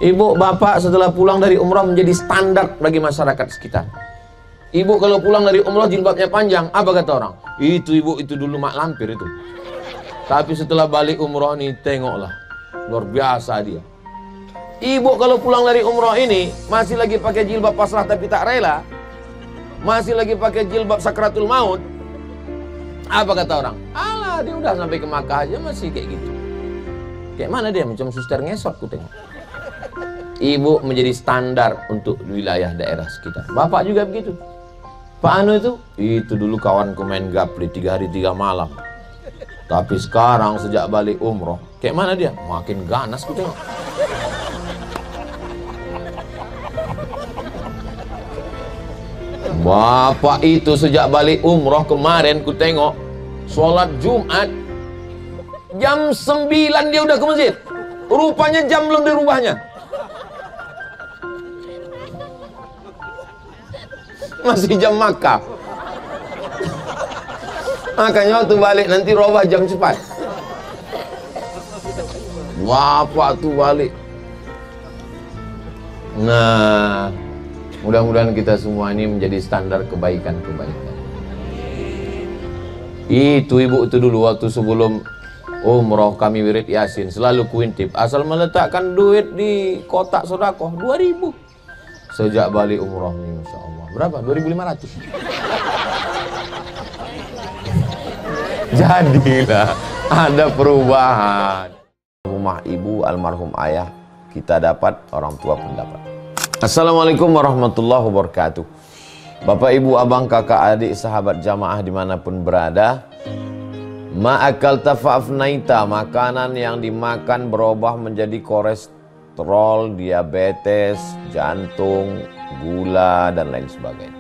Ibu, bapak setelah pulang dari umrah menjadi standar bagi masyarakat sekitar. Ibu kalau pulang dari umrah jilbabnya panjang, apa kata orang? Itu ibu, itu dulu mak lampir itu. Tapi setelah balik umrah nih, tengoklah. Luar biasa dia. Ibu kalau pulang dari umrah ini, masih lagi pakai jilbab pasrah tapi tak rela. Masih lagi pakai jilbab sakratul maut. Apa kata orang? Alah, dia udah sampai ke Makkah aja masih kayak gitu. Kayak mana dia? Macam suster ngesot ku tengok. Ibu menjadi standar untuk wilayah daerah sekitar. Bapak juga begitu. Pak Anu itu dulu kawanku main gapli 3 hari 3 malam. Tapi sekarang sejak balik umroh, kayak mana dia? Makin ganas ku tengok. Bapak itu sejak balik umroh kemarin ku tengok, sholat Jumat jam 9 dia udah ke masjid. Rupanya jam belum dirubahnya. Masih jam Makkah. Makanya waktu balik nanti robah jam cepat. Bapak tuh balik. Nah, mudah-mudahan kita semua ini menjadi standar kebaikan-kebaikan. Itu ibu itu dulu waktu sebelum umroh kami wirid Yasin selalu kuintip asal meletakkan duit di kotak sedekah 2.000. Sejak balik umroh nih, Masya Allah. Berapa? 2.500. Jadilah ada perubahan. Rumah ibu, almarhum ayah, kita dapat, orang tua pun dapat. Assalamualaikum warahmatullahi wabarakatuh. Bapak, ibu, abang, kakak, adik, sahabat jamaah dimanapun berada. Ma'akal tafa'afnaita, makanan yang dimakan berubah menjadi kolesterol, diabetes, jantung, gula, dan lain sebagainya.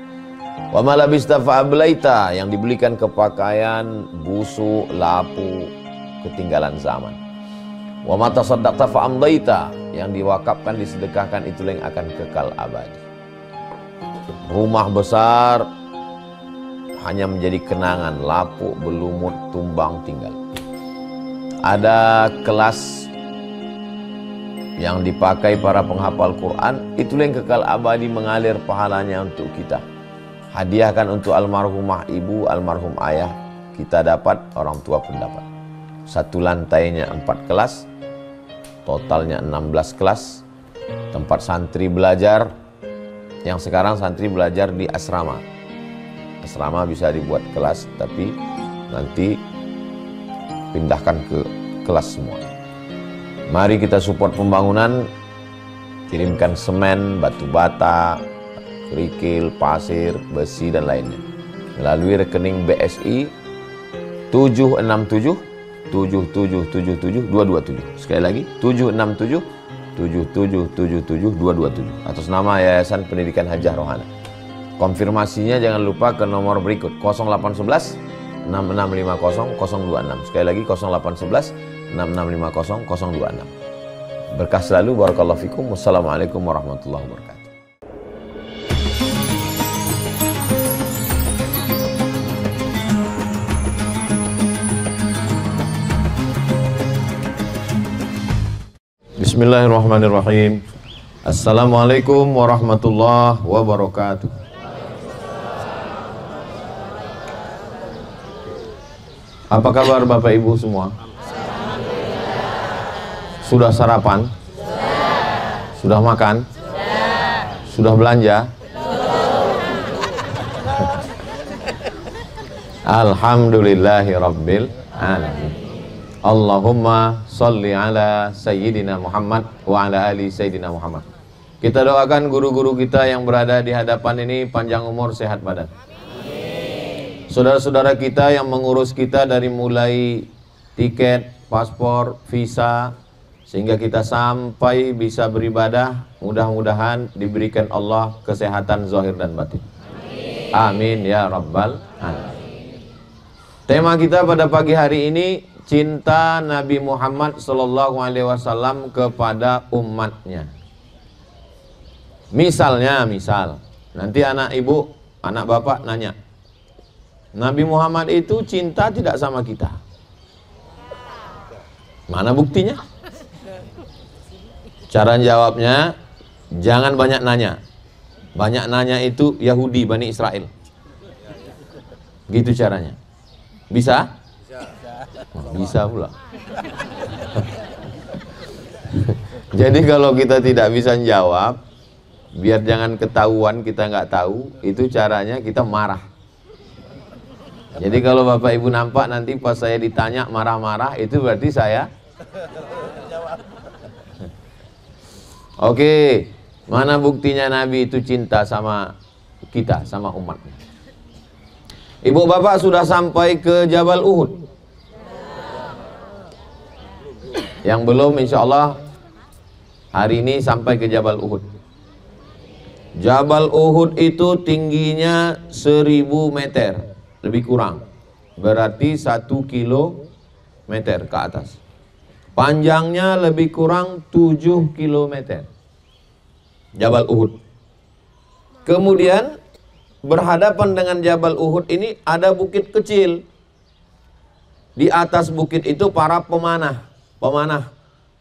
Wa malabista fa'ablaita, yang dibelikan ke pakaian, busuk, lapu, ketinggalan zaman. Wa mata saddaqta fa'amdaita, yang diwakafkan, disedekahkan, itu yang akan kekal abadi. Rumah besar hanya menjadi kenangan, lapuk, berlumut, tumbang, tinggal. Ada kelas yang dipakai para penghafal Quran, itu yang kekal abadi, mengalir pahalanya untuk kita. Hadiahkan untuk almarhumah ibu, almarhum ayah, kita dapat, orang tua pun dapat. Satu lantainya 4 kelas, totalnya 16 kelas, tempat santri belajar. Yang sekarang santri belajar di asrama. Asrama bisa dibuat kelas, tapi nanti pindahkan ke kelas semua. Mari kita support pembangunan, kirimkan semen, batu bata, kerikil, pasir, besi, dan lainnya melalui rekening BSI 767 7777 227. Sekali lagi 767 7777 227 atas nama Yayasan Pendidikan Hajah Rohana. Konfirmasinya jangan lupa ke nomor berikut 0811 6650 026. Sekali lagi 0811 6650 026. Berkah selalu, barakallahu fikum. Wassalamualaikum warahmatullahi wabarakatuh. Bismillahirrahmanirrahim. Assalamualaikum warahmatullahi wabarakatuh. Apa kabar Bapak Ibu semua? Sudah sarapan? Sudah makan? Sudah belanja? Alhamdulillahi rabbil alamin. Allahumma salli ala Sayyidina Muhammad wa ala ali Sayyidina Muhammad. Kita doakan guru-guru kita yang berada di hadapan ini panjang umur, sehat badan. Saudara-saudara kita yang mengurus kita dari mulai tiket, paspor, visa, sehingga kita sampai bisa beribadah, mudah-mudahan diberikan Allah kesehatan zahir dan batin. Amin ya rabbal alamin. Tema kita pada pagi hari ini, cinta Nabi Muhammad SAW kepada umatnya. Misalnya, nanti anak ibu, anak bapak nanya, Nabi Muhammad itu cinta tidak sama kita? Mana buktinya? Cara jawabnya, jangan banyak nanya. Banyak nanya itu Yahudi, Bani Israel. Gitu caranya. Bisa? Bisa pula. Jadi kalau kita tidak bisa jawab, biar jangan ketahuan kita nggak tahu, itu caranya kita marah. Jadi kalau Bapak Ibu nampak nanti pas saya ditanya marah-marah, itu berarti saya. Oke, mana buktinya Nabi itu cinta sama kita, sama umatnya? Ibu bapak sudah sampai ke Jabal Uhud? Yang belum, insya Allah hari ini sampai ke Jabal Uhud. Jabal Uhud itu tingginya 1000 meter, lebih kurang. Berarti 1 kilometer ke atas. Panjangnya lebih kurang 7 kilometer. Jabal Uhud. Kemudian berhadapan dengan Jabal Uhud ini ada bukit kecil. Di atas bukit itu para pemanah.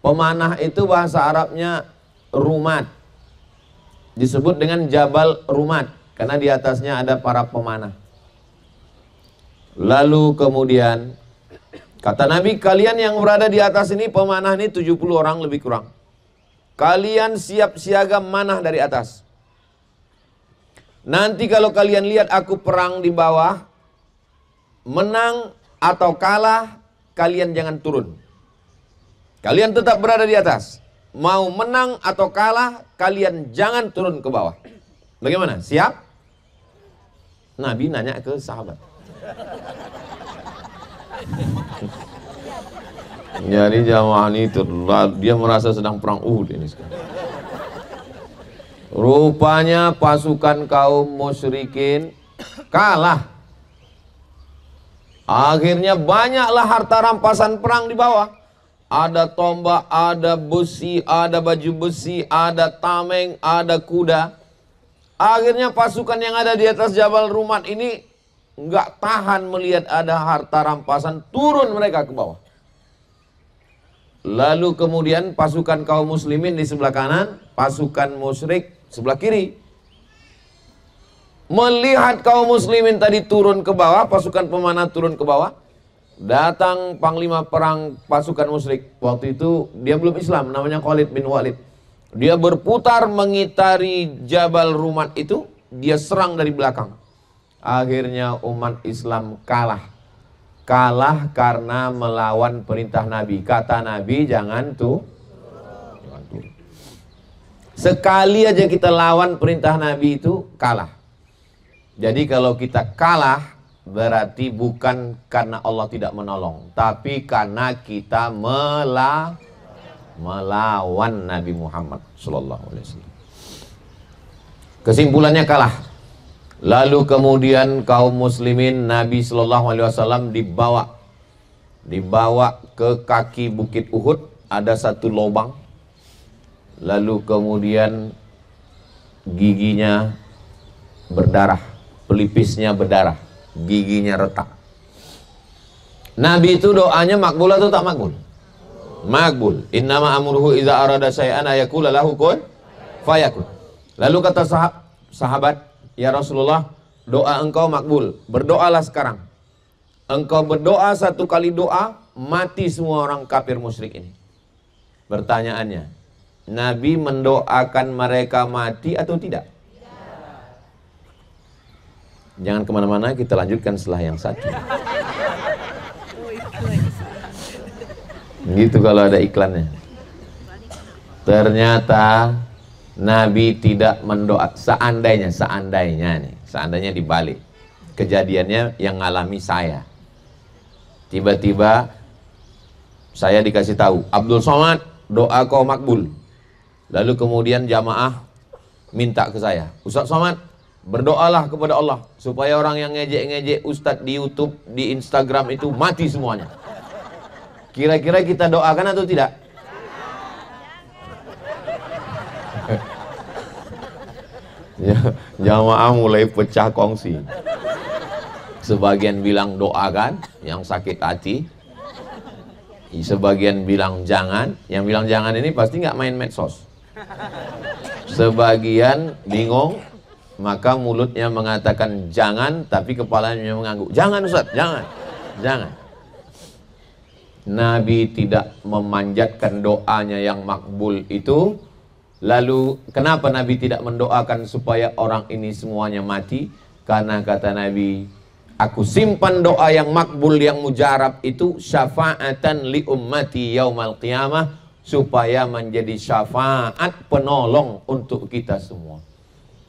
Pemanah itu bahasa Arabnya rumat. Disebut dengan Jabal Rumat karena di atasnya ada para pemanah. Lalu kemudian kata Nabi, kalian yang berada di atas ini, pemanah ini 70 orang lebih kurang. Kalian siap siaga manah dari atas. Nanti kalau kalian lihat aku perang di bawah, menang atau kalah, kalian jangan turun. Kalian tetap berada di atas. Mau menang atau kalah, kalian jangan turun ke bawah. Bagaimana? Siap? Nabi nanya ke sahabat. Jadi jamaah ini dia merasa sedang perang Uhud ini sekarang. Rupanya pasukan kaum musyrikin kalah. Akhirnya banyaklah harta rampasan perang di bawah. Ada tombak, ada besi, ada baju besi, ada tameng, ada kuda. Akhirnya pasukan yang ada di atas Jabal Rumat ini nggak tahan melihat ada harta rampasan, turun mereka ke bawah. Lalu kemudian pasukan kaum muslimin di sebelah kanan, pasukan musyrik sebelah kiri. Melihat kaum muslimin tadi turun ke bawah, pasukan pemanah turun ke bawah, datang panglima perang pasukan musyrik. Waktu itu dia belum Islam, namanya Khalid bin Walid. Dia berputar mengitari Jabal Rumat itu, dia serang dari belakang. Akhirnya umat Islam kalah. Kalah karena melawan perintah Nabi. Kata Nabi, jangan turun. Sekali aja kita lawan perintah Nabi itu kalah. Jadi kalau kita kalah, berarti bukan karena Allah tidak menolong, tapi karena kita melawan Nabi Muhammad SAW. Kesimpulannya kalah. Lalu kemudian kaum muslimin, Nabi SAW dibawa ke kaki bukit Uhud, ada satu lubang. Lalu kemudian giginya berdarah, pelipisnya berdarah, giginya retak. Nabi itu doanya makbul atau tak makbul? Makbul. Innama amruhu iza arada syai'an ayakula lahu kun fayakun. Lalu kata sahabat, ya Rasulullah, doa engkau makbul, berdoalah sekarang. Engkau berdoa 1 kali doa, mati semua orang kafir musyrik ini. Pertanyaannya, Nabi mendoakan mereka mati atau tidak? Jangan kemana-mana, kita lanjutkan setelah yang satu. Gitu kalau ada iklannya. Ternyata Nabi tidak mendoa. Seandainya dibalik. Kejadiannya yang ngalami saya. Tiba-tiba saya dikasih tahu, Abdul Somad, doa kau makbul. Lalu kemudian jamaah minta ke saya, Ustaz Somad, berdoalah kepada Allah supaya orang yang ngejek-ngejek Ustadz di YouTube, di Instagram itu mati semuanya. Kira-kira kita doakan atau tidak? Ya, jamaah mulai pecah kongsi. Sebagian bilang doakan yang sakit hati, Sebagian bilang jangan. Yang bilang jangan ini pasti nggak main medsos. Sebagian bingung, maka mulutnya mengatakan jangan, tapi kepalanya mengangguk. Jangan Ustaz, jangan. Jangan. Nabi tidak memanjatkan doanya yang makbul itu. Lalu kenapa Nabi tidak mendoakan supaya orang ini semuanya mati? Karena kata Nabi, aku simpan doa yang makbul, yang mujarab itu syafa'atan li ummati yaumal qiyamah, supaya menjadi syafaat penolong untuk kita semua.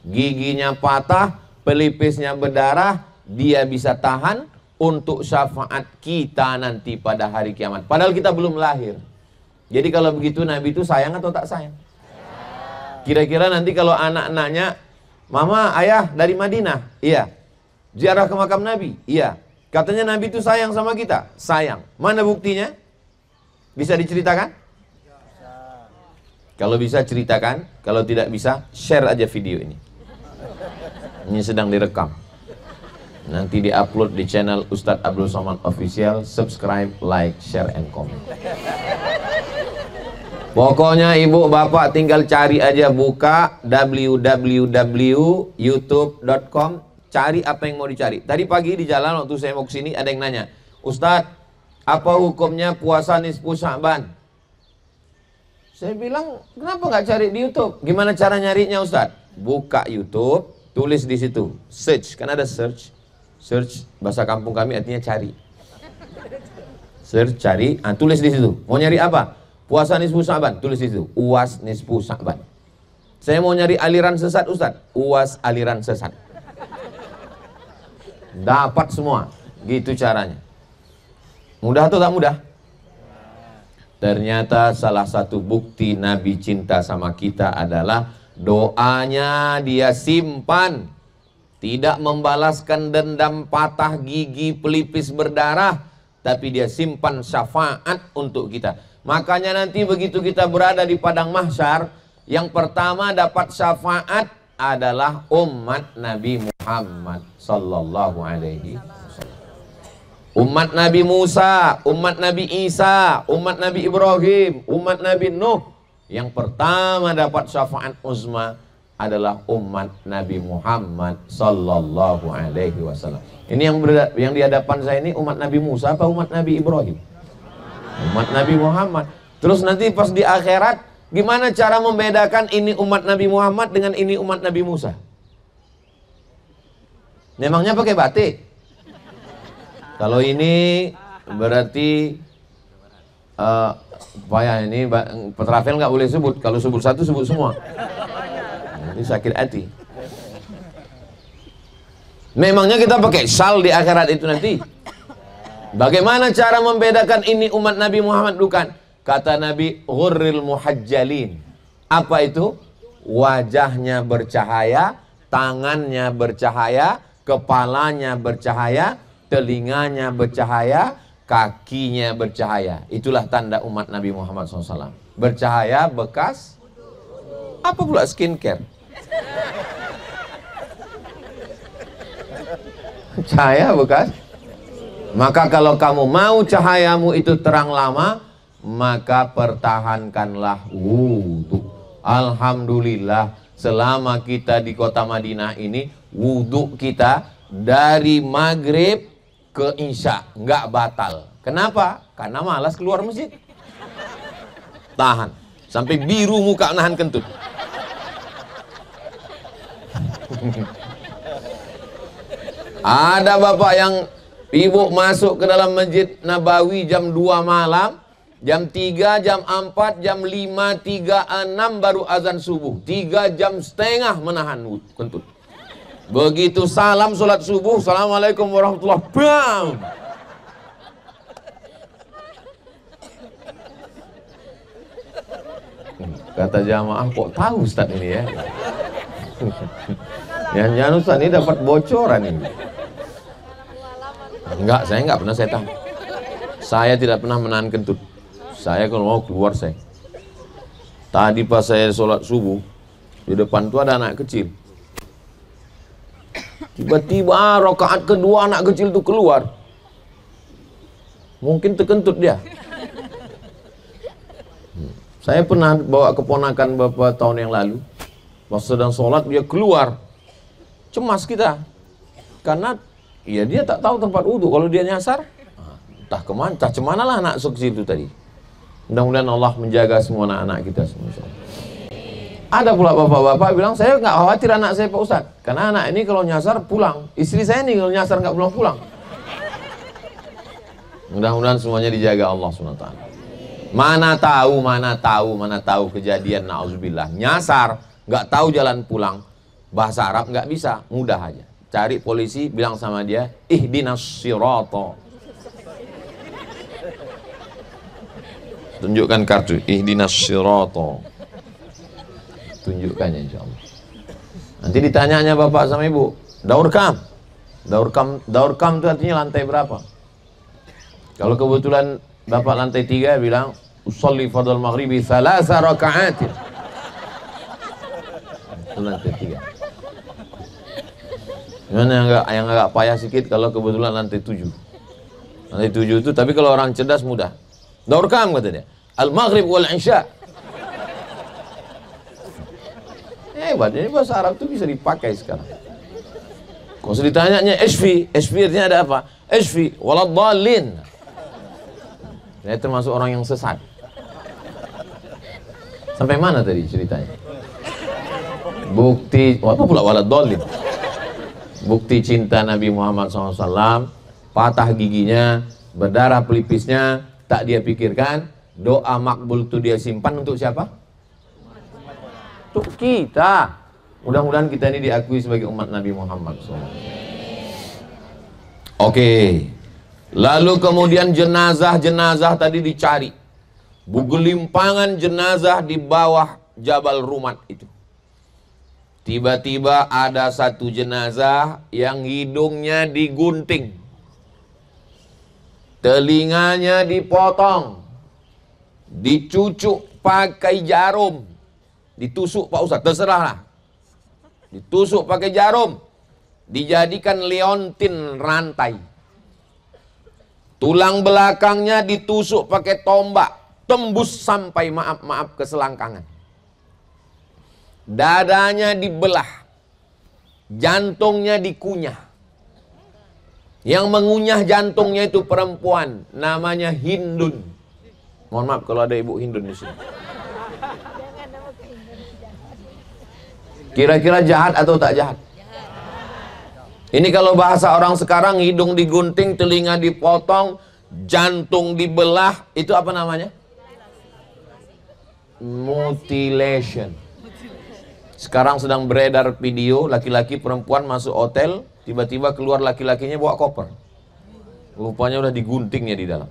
Giginya patah, pelipisnya berdarah, dia bisa tahan untuk syafaat kita nanti pada hari kiamat. Padahal kita belum lahir. Jadi kalau begitu Nabi itu sayang atau tak sayang? Kira-kira nanti kalau anak-anaknya, Mama, Ayah dari Madinah, iya. Ziarah ke makam Nabi, iya. Katanya Nabi itu sayang sama kita, sayang. Mana buktinya? Bisa diceritakan? Kalau bisa ceritakan, kalau tidak bisa share aja video ini. Ini sedang direkam. Nanti diupload di channel Ustadz Abdul Somad Official. Subscribe, like, share, and comment. Pokoknya ibu bapak tinggal cari aja, buka www.youtube.com, cari apa yang mau dicari. Tadi pagi di jalan waktu saya mau kesini ada yang nanya, Ustadz, apa hukumnya puasa nisfu Sya'ban? Saya bilang, kenapa nggak cari di YouTube? Gimana cara nyarinya Ustadz? Buka YouTube, tulis di situ, search, kan ada search. Search bahasa kampung kami artinya cari. Search, cari, tulis di situ. Mau nyari apa? Puasa nisfu Sya'ban, tulis di situ. UAS nisfu Sya'ban. Saya mau nyari aliran sesat Ustaz, UAS aliran sesat. Dapat semua. Gitu caranya. Mudah atau tak mudah? Ternyata salah satu bukti Nabi cinta sama kita adalah doanya dia simpan. Tidak membalaskan dendam, patah gigi, pelipis berdarah, tapi dia simpan syafaat untuk kita. Makanya nanti begitu kita berada di padang mahsyar, yang pertama dapat syafaat adalah umat Nabi Muhammad sallallahu alaihi wasallam. Umat Nabi Musa, umat Nabi Isa, umat Nabi Ibrahim, umat Nabi Nuh. Yang pertama dapat syafaat uzma adalah umat Nabi Muhammad sallallahu alaihi wasallam. Ini yang di hadapan saya ini umat Nabi Musa apa umat Nabi Ibrahim? Umat Nabi Muhammad. Terus nanti pas di akhirat, gimana cara membedakan ini umat Nabi Muhammad dengan ini umat Nabi Musa? Memangnya pakai batik? Kalau ini berarti ini Petravel nggak boleh sebut. Kalau sebut satu sebut semua. Ini sakit hati. Memangnya kita pakai syal di akhirat itu nanti? Bagaimana cara membedakan ini umat Nabi Muhammad bukan? Kata Nabi, ghurril muhajjalin. Apa itu? Wajahnya bercahaya, tangannya bercahaya, kepalanya bercahaya, telinganya bercahaya, kakinya bercahaya. Itulah tanda umat Nabi Muhammad SAW. Bercahaya bekas apa pula skincare? Cahaya bekas. Maka kalau kamu mau cahayamu itu terang lama, maka pertahankanlah wudhu. Alhamdulillah, selama kita di kota Madinah ini, wudhu kita dari maghrib ke isya nggak batal. Kenapa? Karena malas keluar masjid. Tahan sampai biru muka nahan kentut. Ada bapak yang ibu masuk ke dalam Masjid Nabawi jam 2 malam, jam 3, jam 4, jam 5, 3, 6 baru azan subuh. 3 jam setengah menahan kentut. Begitu salam sholat subuh, assalamualaikum warahmatullahi wabarakatuh. Bam! Kata jamaah, kok tahu Ustaz ini ya? Jangan Ustaz ini dapat bocoran ini. Enggak, saya enggak pernah setan. Saya tidak pernah menahan kentut. Saya kalau mau keluar saya. Tadi pas saya sholat subuh, di depan tuh ada anak kecil. Tiba-tiba rakaat kedua anak kecil itu keluar. Mungkin terkentut dia. Saya pernah bawa keponakan beberapa tahun yang lalu. Pas sedang sholat dia keluar. Cemas kita. Karena ya dia tak tahu tempat wudhu. Kalau dia nyasar, entah kemana, entah cemana lah anak sok situ tadi. Mudah-mudahan Allah menjaga semua anak-anak kita semua. Ada pula bapak-bapak bilang, saya nggak khawatir anak saya Pak Ustadz. Karena anak ini kalau nyasar pulang. Istri saya nih kalau nyasar nggak pulang-pulang. Mudah-mudahan semuanya dijaga Allah SWT. Mana tahu kejadian na'udzubillah. Nyasar, nggak tahu jalan pulang. Bahasa Arab nggak bisa, mudah aja. Cari polisi, bilang sama dia, ihdinas sirata. Tunjukkan kartu, ihdinas sirata. Tunjukkannya insyaallah. Nanti ditanyanya bapak sama ibu, daur kam itu artinya lantai berapa? Kalau kebetulan bapak lantai 3 bilang usolli fardal maghribi 3 raka'at. Itu lantai 3. Yang agak payah sedikit kalau kebetulan lantai 7. Lantai 7 itu, tapi kalau orang cerdas mudah. Daur kam kata dia. Al-maghrib wal isya. Hebat, ini bahasa Arab itu bisa dipakai sekarang. Kalau ditanyanya esfi artinya ada apa? Esfi waladhdallin. Saya termasuk orang yang sesat. Sampai mana tadi ceritanya? Bukti, apa pula waladhdallin? Bukti cinta Nabi Muhammad SAW, patah giginya, berdarah pelipisnya, tak dia pikirkan. Doa makbul itu dia simpan untuk siapa? Untuk kita. Mudah-mudahan kita ini diakui sebagai umat Nabi Muhammad SAW. Oke. Lalu kemudian jenazah tadi dicari. Bugelimpangan jenazah di bawah Jabal Rumat itu. Tiba-tiba ada satu jenazah yang hidungnya digunting, telinganya dipotong, dicucuk pakai jarum, ditusuk Pak Ustadz, terserah lah, ditusuk pakai jarum, dijadikan leontin rantai, tulang belakangnya ditusuk pakai tombak, tembus sampai maaf ke selangkangan. Dadanya dibelah, jantungnya dikunyah. Yang mengunyah jantungnya itu perempuan, namanya Hindun. Mohon maaf kalau ada ibu Hindun di sini. Kira-kira jahat atau tak jahat? Ini kalau bahasa orang sekarang, hidung digunting, telinga dipotong, jantung dibelah, itu apa namanya? Mutilation. Sekarang sedang beredar video laki-laki perempuan masuk hotel, tiba-tiba keluar laki-lakinya bawa koper. Rupanya udah diguntingnya di dalam.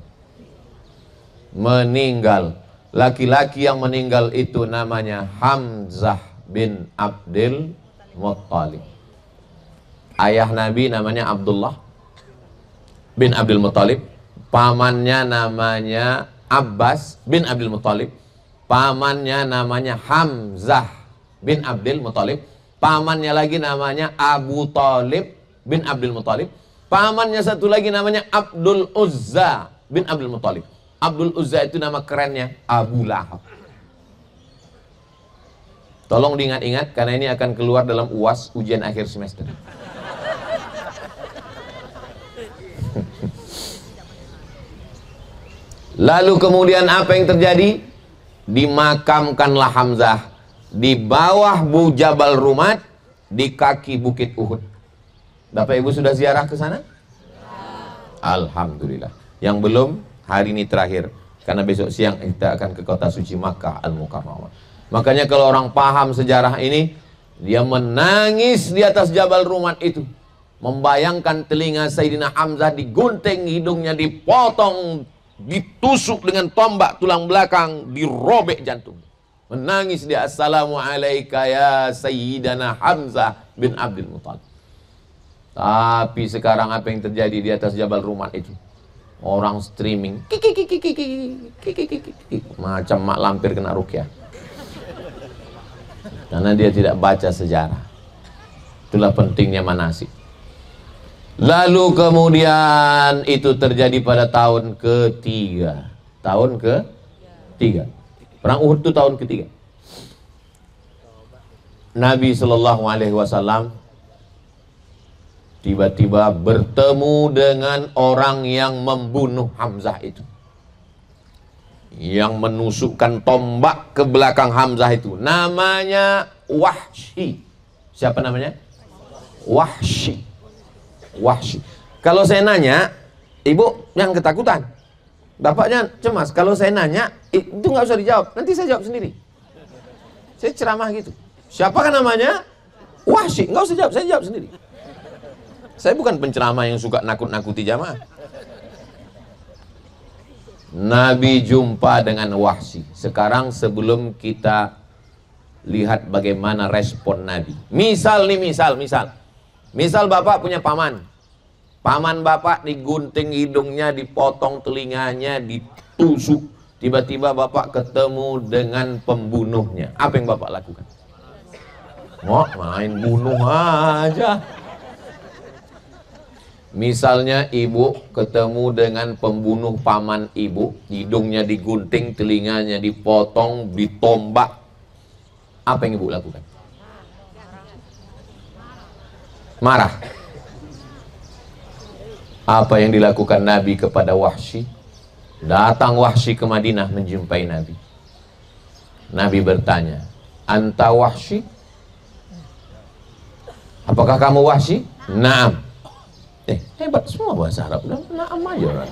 Meninggal. Laki-laki yang meninggal itu namanya Hamzah bin Abdul Muttalib. Ayah Nabi namanya Abdullah bin Abdul Muttalib. Pamannya namanya Abbas bin Abdul Muttalib. Pamannya namanya Hamzah bin Abdul Muttalib. Pamannya lagi namanya Abu Talib bin Abdul Muttalib. Pamannya satu lagi namanya Abdul Uzza bin Abdul Muttalib. Abdul Uzza itu nama kerennya Abu Lahab. Tolong diingat-ingat karena ini akan keluar dalam UAS, ujian akhir semester. Lalu kemudian apa yang terjadi? Dimakamkanlah Hamzah di bawah Jabal Rumat, di kaki Bukit Uhud. Bapak Ibu sudah ziarah ke sana? Alhamdulillah. Yang belum, hari ini terakhir, karena besok siang kita akan ke kota suci Makkah Al-Mukarramah. Makanya kalau orang paham sejarah ini, dia menangis di atas Jabal Rumat itu, membayangkan telinga Sayyidina Hamzah digunting, hidungnya dipotong, ditusuk dengan tombak tulang belakang, dirobek jantung. Menangis dia, assalamualaikum ya Sayyidina Hamzah bin Abdul Muttalib. Tapi sekarang apa yang terjadi di atas Jabal Rumat itu? Orang streaming macam mak lampir kena ruqyah, karena dia tidak baca sejarah. Itulah pentingnya manasik. Lalu kemudian itu terjadi pada tahun ketiga. Tahun ketiga. Perang Uhud itu tahun ketiga. Nabi Shallallahu Alaihi Wasallam tiba-tiba bertemu dengan orang yang membunuh Hamzah itu, yang menusukkan tombak ke belakang Hamzah itu. Namanya Wahsy. Siapa namanya? Wahsy. Wahsy. Kalau saya nanya, ibu yang ketakutan, bapaknya cemas. Kalau saya nanya, itu nggak usah dijawab, nanti saya jawab sendiri. Saya ceramah gitu. Siapakah namanya? Wahsy. Nggak usah jawab, saya jawab sendiri. Saya bukan penceramah yang suka nakut-nakuti jamaah. Nabi jumpa dengan Wahsy. Sekarang sebelum kita lihat bagaimana respon Nabi. Misal bapak punya paman. Paman bapak digunting hidungnya, dipotong telinganya, ditusuk. Tiba-tiba bapak ketemu dengan pembunuhnya. Apa yang bapak lakukan? Oh, main bunuh aja. Misalnya ibu ketemu dengan pembunuh paman ibu, hidungnya digunting, telinganya dipotong, ditombak. Apa yang ibu lakukan? Marah. Apa yang dilakukan Nabi kepada Wahsy? Datang Wahsy ke Madinah menjumpai Nabi. Nabi bertanya, "Anta Wahsy?" Apakah kamu Wahsy? Naam. Hebat semua bahasa Arab. Naam aja.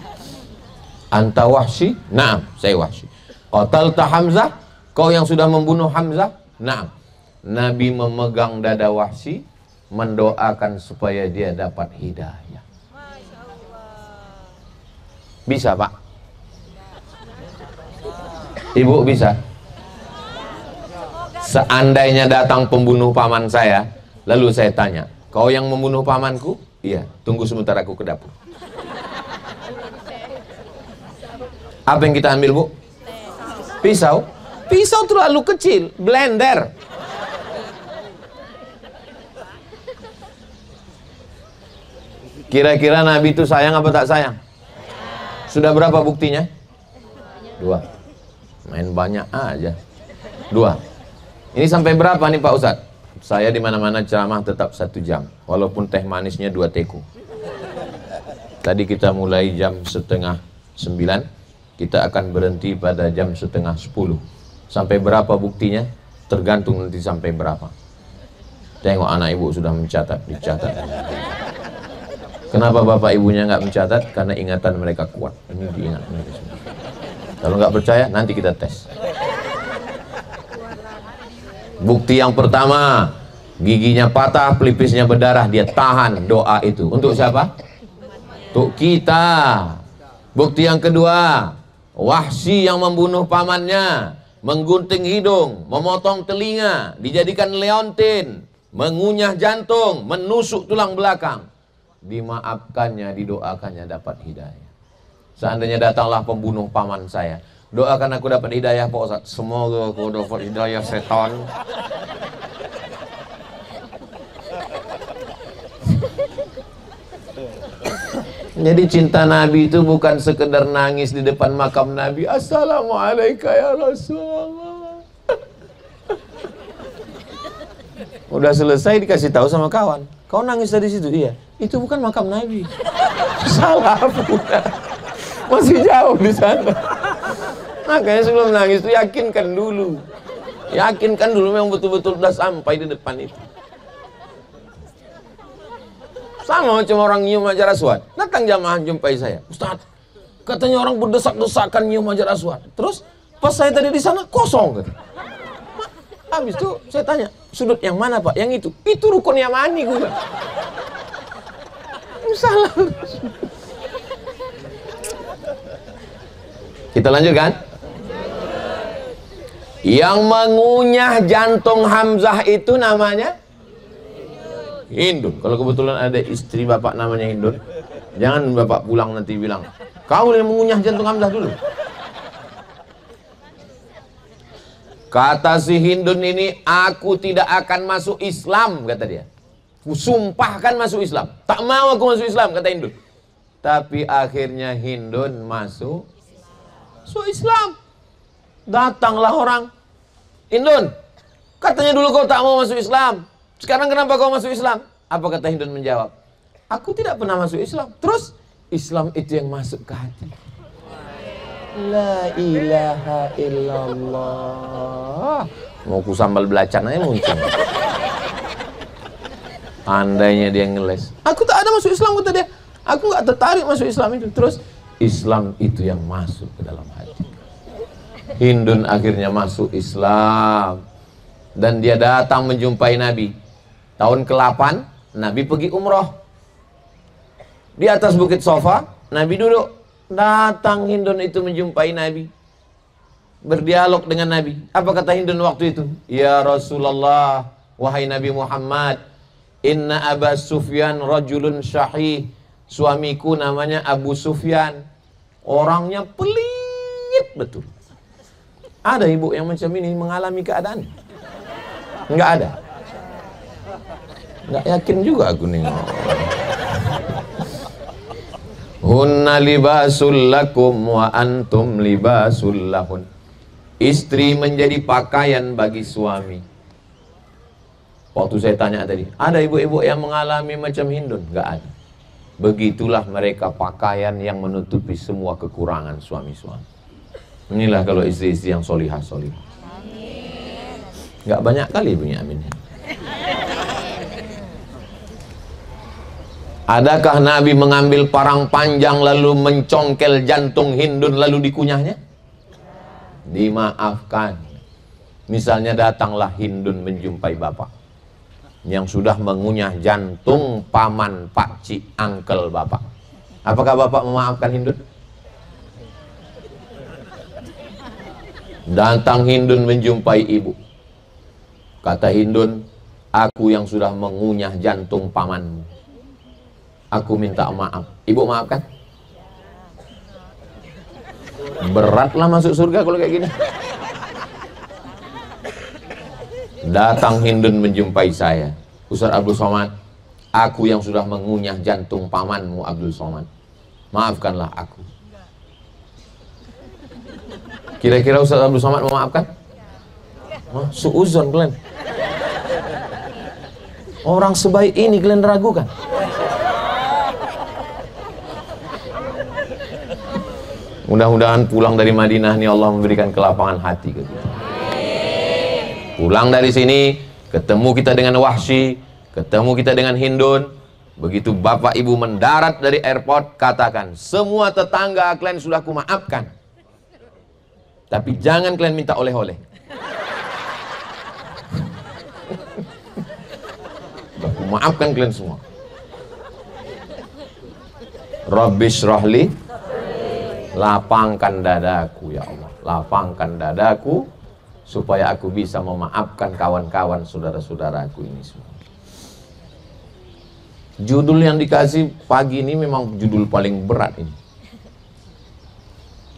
Anta Wahsy? Naam, saya Wahsy. Qatalta Hamzah? Kau yang sudah membunuh Hamzah? Naam. Nabi memegang dada Wahsy, mendoakan supaya dia dapat hidayah. Bisa, Pak? Ibu bisa? Seandainya datang pembunuh paman saya, lalu saya tanya, kau yang membunuh pamanku? Iya, tunggu sebentar aku ke dapur. Apa yang kita ambil, Bu? Pisau. Pisau terlalu kecil, blender. Kira-kira Nabi itu sayang apa tak sayang? Sudah berapa buktinya? 2. Main banyak aja. 2. Ini sampai berapa nih Pak Ustadz? Saya di mana-mana ceramah tetap 1 jam, walaupun teh manisnya 2 teko. Tadi kita mulai jam 8:30, kita akan berhenti pada jam 9:30. Sampai berapa buktinya? Tergantung nanti sampai berapa. Tengok anak ibu sudah mencatat, dicatat. Kenapa bapak ibunya nggak mencatat? Karena ingatan mereka kuat. Ini diingat mereka semua. Kalau nggak percaya, nanti kita tes. Bukti yang pertama, giginya patah, pelipisnya berdarah, dia tahan doa itu. Untuk siapa? Untuk kita. Bukti yang kedua, Wahsy yang membunuh pamannya, menggunting hidung, memotong telinga, dijadikan leontin, mengunyah jantung, menusuk tulang belakang. Dimaafkannya, didoakannya dapat hidayah. Seandainya datanglah pembunuh paman saya, doakan aku dapat hidayah Pak Ustaz. Semoga aku dapat hidayah setan. Jadi cinta Nabi itu bukan sekedar nangis di depan makam Nabi, Assalamualaikum ya Rasulullah. Udah selesai dikasih tahu sama kawan, kau nangis dari situ? Iya. Itu bukan makam Nabi. Salah udah. Masih jauh di sana. Makanya sebelum nangis itu yakinkan dulu. Yakinkan dulu memang betul-betul udah sampai di depan itu. Sama macam orang nyium Hajar Aswad. Datang jamaah jumpai saya, Ustaz, katanya orang berdesak-desakan nyium Hajar Aswad. Terus pas saya tadi di sana kosong gitu. Habis itu saya tanya, sudut yang mana Pak? Yang itu. Itu rukun Yamani gue. Salah. Kita lanjutkan. Yang mengunyah jantung Hamzah itu namanya Hindun. Kalau kebetulan ada istri bapak namanya Hindun, jangan bapak pulang nanti bilang, kau yang mengunyah jantung Hamzah dulu. Kata si Hindun ini, aku tidak akan masuk Islam, kata dia. Sumpahkan masuk Islam. Tak mau aku masuk Islam, kata Hindun. Tapi akhirnya Hindun masuk Islam. Datanglah orang, Hindun, katanya dulu kau tak mau masuk Islam, sekarang kenapa kau masuk Islam? Apa kata Hindun menjawab? Aku tidak pernah masuk Islam. Terus Islam itu yang masuk ke hati. La ilaha illallah. Mau ku sambal belacan aja muncul. Andainya dia ngeles. Aku tak ada masuk Islam, kata dia. Aku gak tertarik masuk Islam itu. Terus Islam itu yang masuk ke dalam hati. Hindun akhirnya masuk Islam. Dan dia datang menjumpai Nabi. Tahun ke-8 Nabi pergi umroh. Di atas bukit Sofa Nabi duduk. Datang Hindun itu menjumpai Nabi, berdialog dengan Nabi. Apa kata Hindun waktu itu? Ya Rasulullah, wahai Nabi Muhammad, inna Aba Sufyan rajulun syahih. Suamiku namanya Abu Sufyan, orangnya pelit betul. Ada ibu yang macam ini mengalami keadaan? Enggak ada. Enggak yakin juga aku nih. Hunna libasul lakum wa antum libasul lahun. Istri menjadi pakaian bagi suami. Waktu saya tanya tadi, ada ibu-ibu yang mengalami macam Hindun? Enggak ada. Begitulah mereka pakaian yang menutupi semua kekurangan suami-suami. Inilah kalau istri-istri yang solihah-solihah. Enggak banyak kali bunyi amin. Adakah Nabi mengambil parang panjang lalu mencongkel jantung Hindun lalu dikunyahnya? Dimaafkan. Misalnya datanglah Hindun menjumpai bapak yang sudah mengunyah jantung paman, pakcik, angkel bapak. Apakah bapak memaafkan Hindun? Datang Hindun menjumpai ibu. Kata Hindun, aku yang sudah mengunyah jantung pamanmu, aku minta maaf. Ibu maafkan? Beratlah masuk surga kalau kayak gini. Datang Hindun menjumpai saya. Ustaz Abdul Somad, aku yang sudah mengunyah jantung pamanmu Abdul Somad, maafkanlah aku. Kira-kira Ustaz Abdul Somad memaafkan? Suuzon kalian. Orang sebaik ini kalian ragukan? Mudah-mudahan pulang dari Madinah ini Allah memberikan kelapangan hati ke kita. Pulang dari sini, ketemu kita dengan Wahsy, ketemu kita dengan Hindun. Begitu bapak ibu mendarat dari airport, katakan, semua tetangga kalian sudah kumaafkan, tapi jangan kalian minta oleh-oleh. Aku maafkan kalian semua. Rabbi syrahli, lapangkan dadaku ya Allah, lapangkan dadaku supaya aku bisa memaafkan kawan-kawan saudara-saudaraku ini semua. Judul yang dikasih pagi ini memang judul paling berat ini.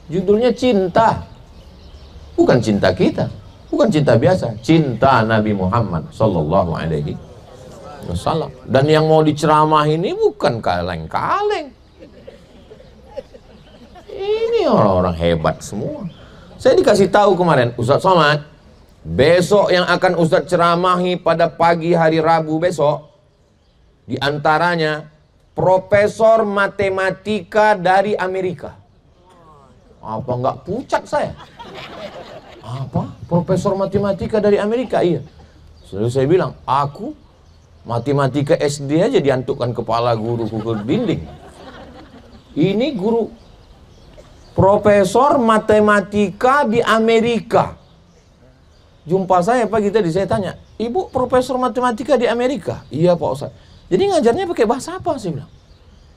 Judulnya cinta. Bukan cinta kita, bukan cinta biasa, cinta Nabi Muhammad sallallahu alaihi wasallam. Dan yang mau diceramah ini bukan kaleng-kaleng. Ini orang-orang hebat semua. Saya dikasih tahu kemarin, Ustaz Somad, besok yang akan Ustaz ceramahi pada pagi hari Rabu besok, diantaranya profesor matematika dari Amerika. Apa enggak pucat saya? Apa? Profesor matematika dari Amerika? Iya. Lalu saya bilang, aku matematika SD aja diantukkan kepala guruku ke dinding. Ini guru profesor matematika di Amerika. Jumpa saya pagi tadi, saya tanya, ibu profesor matematika di Amerika? Iya Pak Ustaz. Jadi ngajarnya pakai bahasa apa? Saya bilang,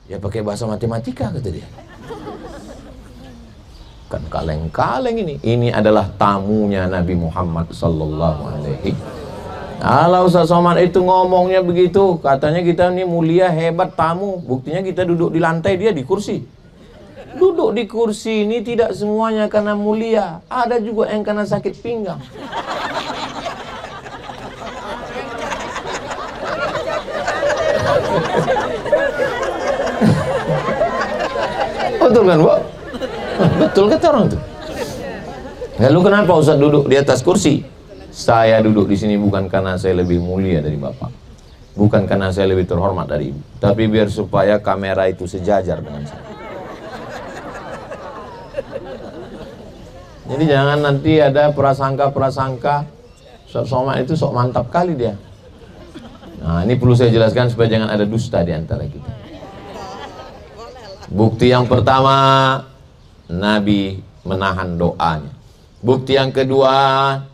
ya pakai bahasa matematika, kata dia. Kan kaleng-kaleng ini. Ini adalah tamunya Nabi Muhammad sallallahu alaihi. Kalau Ustaz Somad itu ngomongnya begitu, katanya kita ini mulia, hebat, tamu. Buktinya kita duduk di lantai, dia di kursi. Duduk di kursi ini tidak semuanya karena mulia, ada juga yang karena sakit pinggang. Betul kan, Bu? Betul kata orang itu. Lalu kenapa Ustaz duduk di atas kursi? Saya duduk di sini bukan karena saya lebih mulia dari Bapak, bukan karena saya lebih terhormat dari Ibu, tapi biar supaya kamera itu sejajar dengan saya. Jadi jangan nanti ada prasangka-prasangka Ustaz Somad itu sok mantap kali dia. Nah, ini perlu saya jelaskan supaya jangan ada dusta di antara kita. Bukti yang pertama, Nabi menahan doanya. Bukti yang kedua,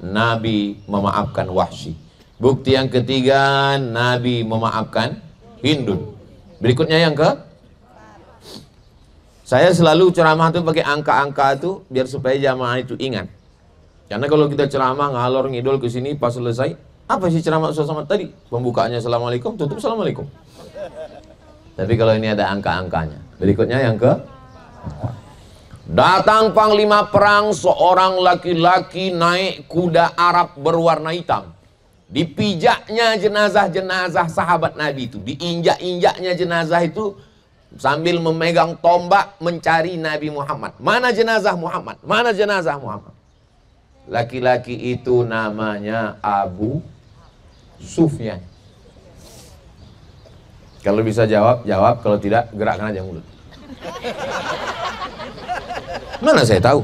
Nabi memaafkan Wahsy. Bukti yang ketiga, Nabi memaafkan Hindun. Berikutnya yang ke, saya selalu ceramah itu pakai angka-angka itu biar supaya jamaah itu ingat. Karena kalau kita ceramah ngalor ngidul ke sini pas selesai, apa sih ceramah Ustaz Somad tadi? Pembukaannya Assalamualaikum, tutup Assalamualaikum. Tapi kalau ini ada angka-angkanya. Berikutnya yang ke, datang panglima perang, seorang laki-laki naik kuda Arab berwarna hitam. Dipijaknya jenazah-jenazah sahabat Nabi itu, diinjak-injaknya jenazah itu sambil memegang tombak mencari Nabi Muhammad. Mana jenazah Muhammad? Mana jenazah Muhammad? Laki-laki itu namanya Abu Sufyan. Kalau bisa jawab, jawab. Kalau tidak, gerakkan aja mulut. Mana saya tahu?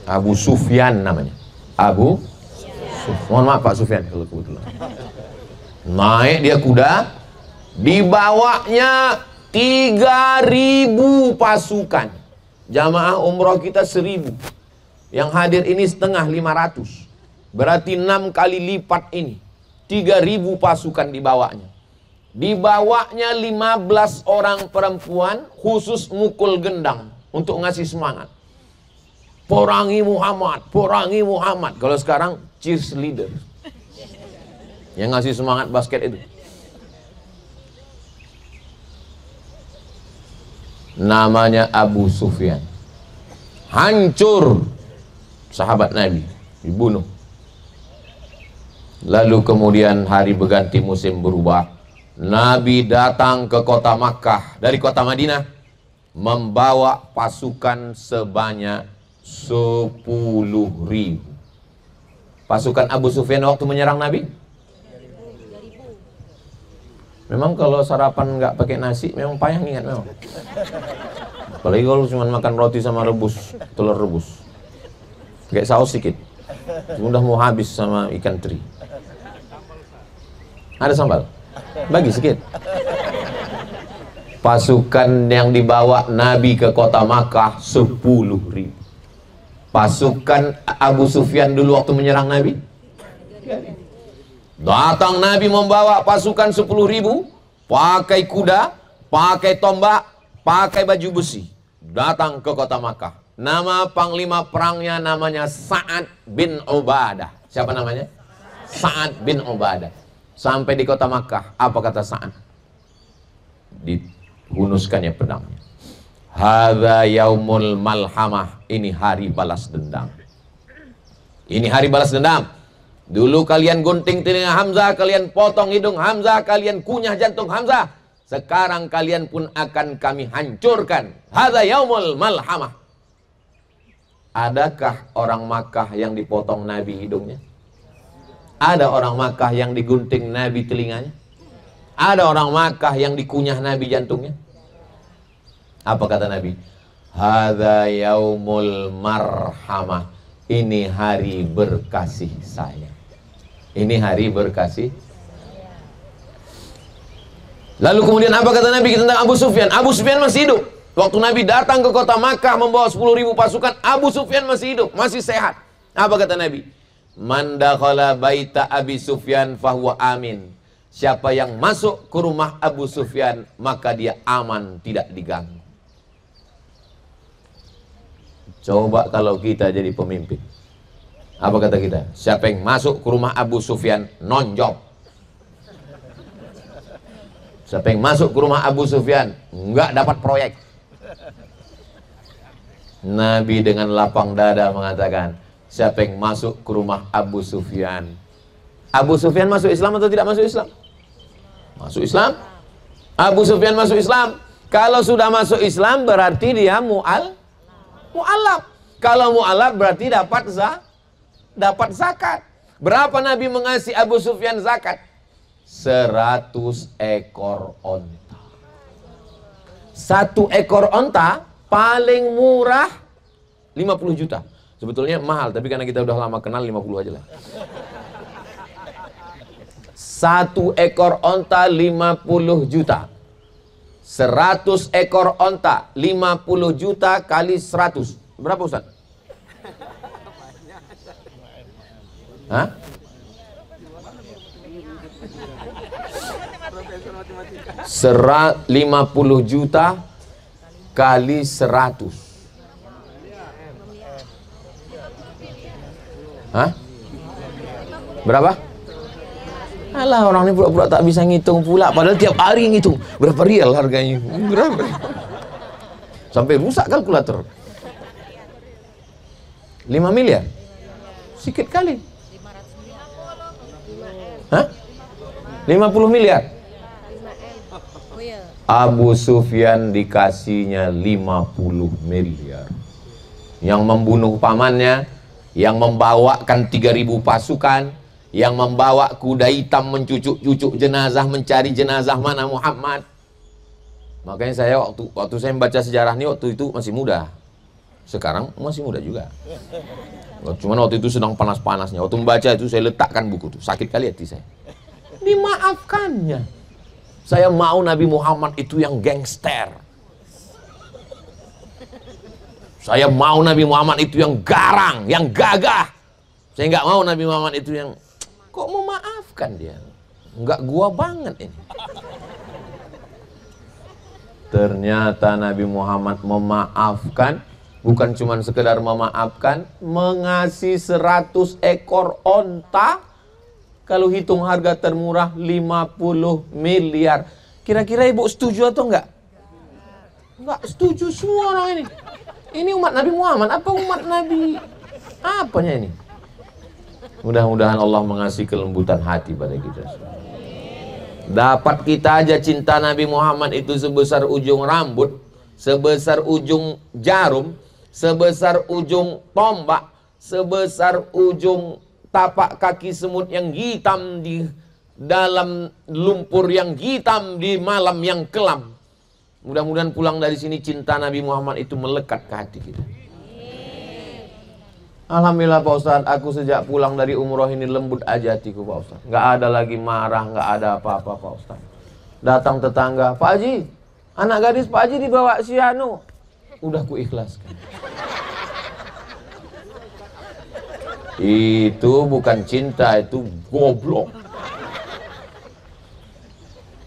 Abu Sufyan namanya. Abu Sufyan. Mohon maaf Pak Sufyan kalau kebetulan. Naik dia kuda, dibawanya 3.000 pasukan. Jamaah umroh kita 1.000. Yang hadir ini setengah 500. Berarti 6 kali lipat ini. 3.000 pasukan dibawanya. Dibawanya 15 orang perempuan khusus mukul gendang untuk ngasih semangat. Perangi Muhammad, perangi Muhammad. Kalau sekarang cheerleader yang ngasih semangat basket itu. Namanya Abu Sufyan. Hancur sahabat Nabi, dibunuh. Lalu kemudian hari berganti, musim berubah. Nabi datang ke kota Makkah dari kota Madinah membawa pasukan sebanyak 10.000. Pasukan Abu Sufyan waktu menyerang Nabi. Memang kalau sarapan nggak pakai nasi memang payah ingat memang. Apalagi kalau cuma makan roti sama rebus, telur rebus. Pakai saus sedikit. Sudah mau habis sama ikan teri. Ada sambal? Bagi sedikit. Pasukan yang dibawa Nabi ke kota Makkah 10.000. Pasukan Abu Sufyan dulu waktu menyerang Nabi. Datang Nabi membawa pasukan 10.000, pakai kuda, pakai tombak, pakai baju besi. Datang ke kota Makkah. Nama panglima perangnya namanya Sa'ad bin Ubadah. Siapa namanya? Sa'ad bin Ubadah. Sampai di kota Makkah, apa kata Sa'ad? Dihunuskannya pedangnya. Hadza yaumul malhamah. Ini hari balas dendam. Ini hari balas dendam. Dulu kalian gunting telinga Hamzah, kalian potong hidung Hamzah, kalian kunyah jantung Hamzah. Sekarang kalian pun akan kami hancurkan. Hadza yaumul malhamah. Adakah orang Makkah yang dipotong Nabi hidungnya? Ada orang Makkah yang digunting Nabi telinganya? Ada orang Makkah yang dikunyah Nabi jantungnya? Apa kata Nabi? Hadza yaumul marhamah. Ini hari berkasih saya. Ini hari berkasih. Lalu kemudian apa kata Nabi tentang Abu Sufyan? Abu Sufyan masih hidup. Waktu Nabi datang ke kota Makkah membawa 10.000 pasukan, Abu Sufyan masih hidup, masih sehat. Apa kata Nabi? Man dakhala baita Abi Sufyan fahuwa amin. Siapa yang masuk ke rumah Abu Sufyan, maka dia aman, tidak diganggu. Coba kalau kita jadi pemimpin, apa kata kita? Siapa yang masuk ke rumah Abu Sufyan, nonjok. Siapa yang masuk ke rumah Abu Sufyan, enggak dapat proyek. Nabi dengan lapang dada mengatakan, siapa yang masuk ke rumah Abu Sufyan. Abu Sufyan masuk Islam atau tidak masuk Islam? Masuk Islam. Abu Sufyan masuk Islam. Kalau sudah masuk Islam berarti dia mu'allaf. Kalau mu'alaf berarti dapat zakat. Berapa Nabi mengasih Abu Sufyan zakat? 100 ekor onta. 1 ekor onta paling murah 50 juta. Sebetulnya mahal, tapi karena kita udah lama kenal 50 aja lah. 1 ekor onta 50 juta. 100 ekor onta 50 juta kali 100. Berapa Ustaz? Hah? 50 juta kali 100. Hah? Berapa? Alah, orang ini pura-pura tak bisa ngitung pula. Padahal tiap hari ngitung. Berapa rial harganya? Berapa? Sampai rusak kalkulator. 5 miliar? Sikit kali. Hah? 50 miliar? Abu Sufyan dikasihnya 50 miliar. Yang membunuh pamannya, yang membawakan 3.000 pasukan, yang membawa kuda hitam mencucuk-cucuk jenazah, mencari jenazah mana Muhammad. Makanya saya waktu saya membaca sejarah ini, waktu itu masih muda. Sekarang masih muda juga. Cuman waktu itu sedang panas-panasnya. Waktu membaca itu saya letakkan buku itu. Sakit kali hati saya. Dimaafkannya. Saya mau Nabi Muhammad itu yang gangster. Saya mau Nabi Muhammad itu yang garang, yang gagah. Saya nggak mau Nabi Muhammad itu yang kok memaafkan dia. Nggak gua banget ini. Ternyata Nabi Muhammad memaafkan, bukan cuma sekedar memaafkan, mengasih 100 ekor onta. Kalau hitung harga termurah 50 miliar. Kira-kira ibu setuju atau enggak? Enggak setuju semua orang ini. Ini umat Nabi Muhammad, apa umat Nabi? Apanya ini? Mudah-mudahan Allah mengasih kelembutan hati pada kita. Dapat kita aja cinta Nabi Muhammad itu sebesar ujung rambut, sebesar ujung jarum, sebesar ujung tombak, sebesar ujung tapak kaki semut yang hitam di dalam lumpur yang hitam di malam yang kelam. Mudah-mudahan pulang dari sini cinta Nabi Muhammad itu melekat ke hati kita. Alhamdulillah Pak Ustadz, aku sejak pulang dari umroh ini lembut aja hatiku Pak Ustadz. Nggak ada lagi marah, nggak ada apa-apa Pak Ustadz. Datang tetangga, Pak Haji, anak gadis Pak Haji dibawa si Anu. Udah ku ikhlaskan. Itu bukan cinta, itu goblok.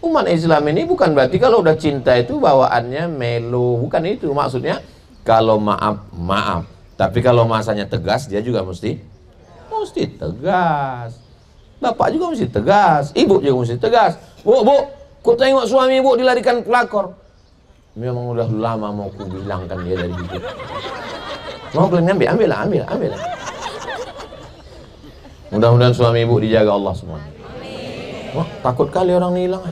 Umat Islam ini bukan berarti kalau udah cinta itu bawaannya melo. Bukan itu maksudnya. Kalau maaf, maaf. Tapi kalau masanya tegas, dia juga mesti tegas. Bapak juga mesti tegas, ibu juga mesti tegas. Bu, ku tengok suami ibu dilarikan pelakor. Memang udah lama mau ku bilangkan dia dari hidup. Mau kalian ambil lah. Mudah-mudahan suami ibu dijaga Allah semua. Wah, takut kali orang ini hilang.